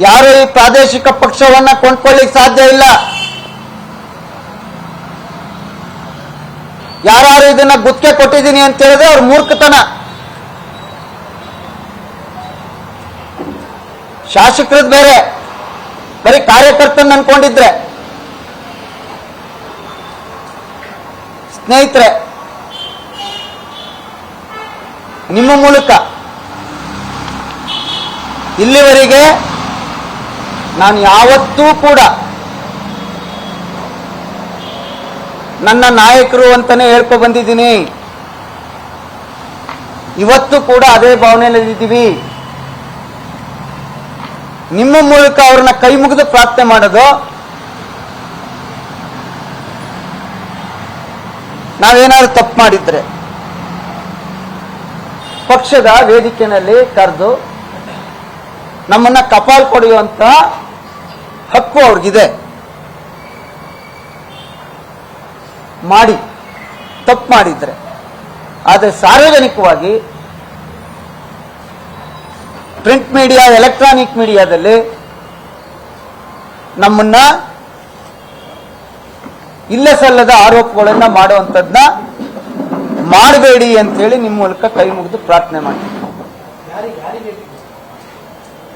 ಯಾರು ಈ ಪ್ರಾದೇಶಿಕ ಪಕ್ಷವನ್ನ ಕೊಂಡ್ಕೊಳ್ಳಿಕ್ಕೆ ಸಾಧ್ಯ ಇಲ್ಲ. ಯಾರು ಇದನ್ನ ಗುತ್ತಿಗೆ ಕೊಟ್ಟಿದ್ದೀನಿ ಅಂತ ಹೇಳಿದ್ರೆ ಅವ್ರ ಮೂರ್ಖತನ. ಶಾಸಕರದ್ದು ಬೇರೆ, ಬರೀ ಕಾರ್ಯಕರ್ತನ ಅನ್ಕೊಂಡಿದ್ರೆ. ಸ್ನೇಹಿತರೆ, ನಿಮ್ಮ ಮೂಲಕ ಇಲ್ಲಿವರೆಗೆ ನಾನು ಯಾವತ್ತೂ ಕೂಡ ನನ್ನ ನಾಯಕರು ಅಂತಾನೆ ಹೇಳ್ಕೊ ಬಂದಿದ್ದೀನಿ. ಇವತ್ತು ಕೂಡ ಅದೇ ಭಾವನೆಯಲ್ಲಿದ್ದೀವಿ. ನಿಮ್ಮ ಮೂಲಕ ಅವ್ರನ್ನ ಕೈ ಮುಗಿದು ಪ್ರಾರ್ಥನೆ ಮಾಡೋದು, ನಾವೇನಾದ್ರು ತಪ್ಪು ಮಾಡಿದ್ರೆ ಪಕ್ಷದ ವೇದಿಕೆಯಲ್ಲಿ ಕರೆದು ನಮ್ಮನ್ನ ಕಪಾಲ್ ಕೊಡೆಯುವಂತ ಹಕ್ಕು ಅವ್ರಿಗಿದೆ. ಮಾಡಿ ತಪ್ಪು ಮಾಡಿದ್ರೆ. ಆದರೆ ಸಾರ್ವಜನಿಕವಾಗಿ ಪ್ರಿಂಟ್ ಮೀಡಿಯಾ, ಎಲೆಕ್ಟ್ರಾನಿಕ್ ಮೀಡಿಯಾದಲ್ಲಿ ನಮ್ಮನ್ನ ಇಲ್ಲ ಸಲ್ಲದ ಆರೋಪಗಳನ್ನ ಮಾಡುವಂಥದ್ದನ್ನ ಮಾಡಬೇಡಿ ಅಂತೇಳಿ ನಿಮ್ಮ ಮೂಲಕ ಕೈ ಮುಗಿದು ಪ್ರಾರ್ಥನೆ ಮಾಡ್ತೀನಿ.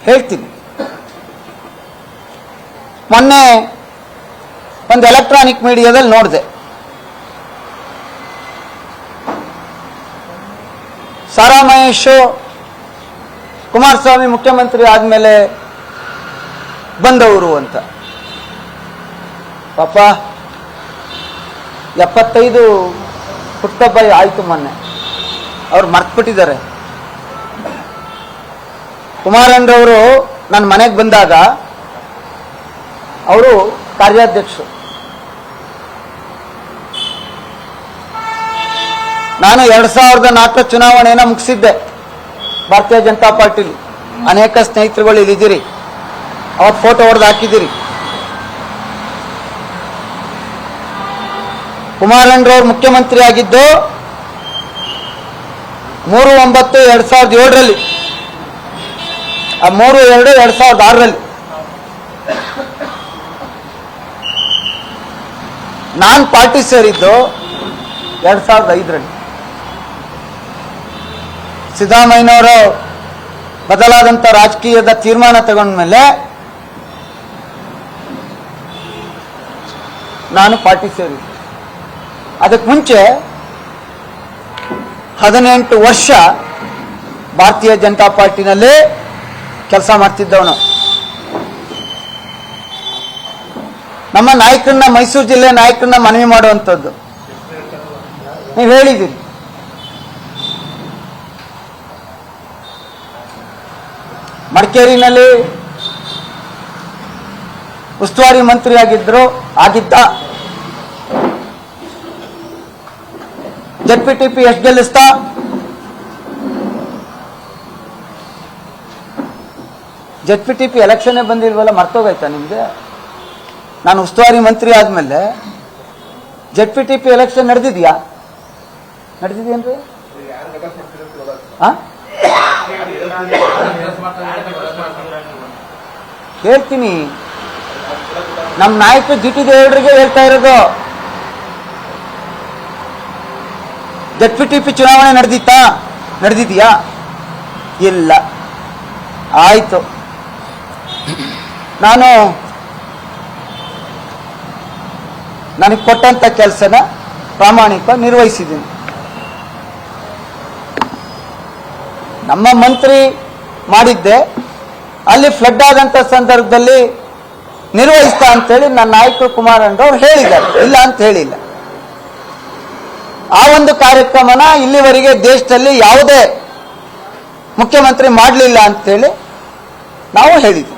ಹೇಳ್ತೀನಿ. ಮೊನ್ನೆ ಒಂದು ಎಲೆಕ್ಟ್ರಾನಿಕ್ ಮೀಡಿಯಾದಲ್ಲಿ ನೋಡಿದೆ, ಸಾರಾ ಮಹೇಶ್ ಕುಮಾರಸ್ವಾಮಿ ಮುಖ್ಯಮಂತ್ರಿ ಆದ್ಮೇಲೆ ಬಂದವರು ಅಂತ. ಪಾಪ 75 ಹುಟ್ಟುಹಬ್ಬ ಆಯ್ತು ಮೊನ್ನೆ, ಅವ್ರು ಮರ್ತ್ಬಿಟ್ಟಿದ್ದಾರೆ. ಕುಮಾರಣ್ಣರವರು ನನ್ನ ಮನೆಗೆ ಬಂದಾಗ ಅವರು ಕಾರ್ಯಾಧ್ಯಕ್ಷರು. ನಾನು 2004 ಚುನಾವಣೆಯನ್ನ ಮುಗಿಸಿದ್ದೆ ಭಾರತೀಯ ಜನತಾ ಪಾರ್ಟಿಲಿ. ಅನೇಕ ಸ್ನೇಹಿತರುಗಳು ಇಲ್ಲಿದ್ದೀರಿ, ಅವ್ರ ಫೋಟೋ ಹೊಡೆದು ಹಾಕಿದ್ದೀರಿ. ಕುಮಾರಣ್ಣರವರು ಮುಖ್ಯಮಂತ್ರಿ ಆಗಿದ್ದು 3/9/2007ರಲ್ಲಿ, 3/2/2006ರಲ್ಲಿ. ನಾನು ಪಾರ್ಟಿ ಸೇರಿದ್ದು 2005ರಲ್ಲಿ. ಸಿದ್ದರಾಮಯ್ಯನವರು ಬದಲಾದಂಥ ರಾಜಕೀಯದ ತೀರ್ಮಾನ ತಗೊಂಡ್ಮೇಲೆ ನಾನು ಪಾರ್ಟಿ ಸೇರಿದ್ದೆ. ಅದಕ್ಕೆ ಮುಂಚೆ 18 ವರ್ಷ ಭಾರತೀಯ ಜನತಾ ಪಾರ್ಟಿನಲ್ಲಿ ಕೆಲಸ ಮಾಡ್ತಿದ್ದವನು. ನಮ್ಮ ನಾಯಕರನ್ನ, ಮೈಸೂರು ಜಿಲ್ಲೆ ನಾಯಕರನ್ನ ಮನವಿ ಮಾಡುವಂಥದ್ದು ನೀವು ಹೇಳಿದ್ದೀರಿ. ಮಡಿಕೇರಿನಲ್ಲಿ ಉಸ್ತುವಾರಿ ಮಂತ್ರಿ ಆಗಿದ್ದ ಜೆಡ್ಪಿಟಿಪಿ ಎಷ್ಟು ಗೆಲ್ಲಿಸ್ತಾ? ಜೆಡ್ಪಿಟಿಪಿ ಎಲೆಕ್ಷನ್ ಬಂದಿಲ್ವಲ್ಲ, ಮರ್ತೋಗಾಯ್ತಾ ನಿಮ್ಗೆ? ನಾನು ಉಸ್ತುವಾರಿ ಮಂತ್ರಿ ಆದ್ಮೇಲೆ ಜೆಡ್ಪಿಟಿಪಿ ಎಲೆಕ್ಷನ್ ನಡೆದಿದ್ಯಾ? ನಡೆದಿದೆಯೇನ್ರಿ? ಹೇಳ್ತೀನಿ. ನಮ್ಮ ನಾಯಕರು ಜಿ ಟಿ ದೇವೇಗೌಡರಿಗೆ ಹೇಳ್ತಾ ಇರೋದು, ಜೆಡ್ಪಿಟಿಪಿ ಚುನಾವಣೆ ನಡೆದಿದ್ಯಾ? ಇಲ್ಲ. ಆಯ್ತು, ನಾನು ನನಗೆ ಕೊಟ್ಟಂತ ಕೆಲಸನ ಪ್ರಾಮಾಣಿಕ ನಿರ್ವಹಿಸಿದ್ದೀನಿ. ನಮ್ಮ ಮಂತ್ರಿ ಮಾಡಿದ್ದೆ, ಅಲ್ಲಿ ಫ್ಲಡ್ ಆದಂತ ಸಂದರ್ಭದಲ್ಲಿ ನಿರ್ವಹಿಸ್ತಾ ಅಂತೇಳಿ ನನ್ನ ನಾಯಕರು ಕುಮಾರಣ್ಣರವರು ಹೇಳಿದ್ದಾರೆ, ಇಲ್ಲ ಅಂತ ಹೇಳಿಲ್ಲ. ಆ ಒಂದು ಕಾರ್ಯಕ್ರಮನ ಇಲ್ಲಿವರೆಗೆ ದೇಶದಲ್ಲಿ ಯಾವುದೇ ಮುಖ್ಯಮಂತ್ರಿ ಮಾಡಲಿಲ್ಲ ಅಂತೇಳಿ ನಾವು ಹೇಳಿದ್ವಿ.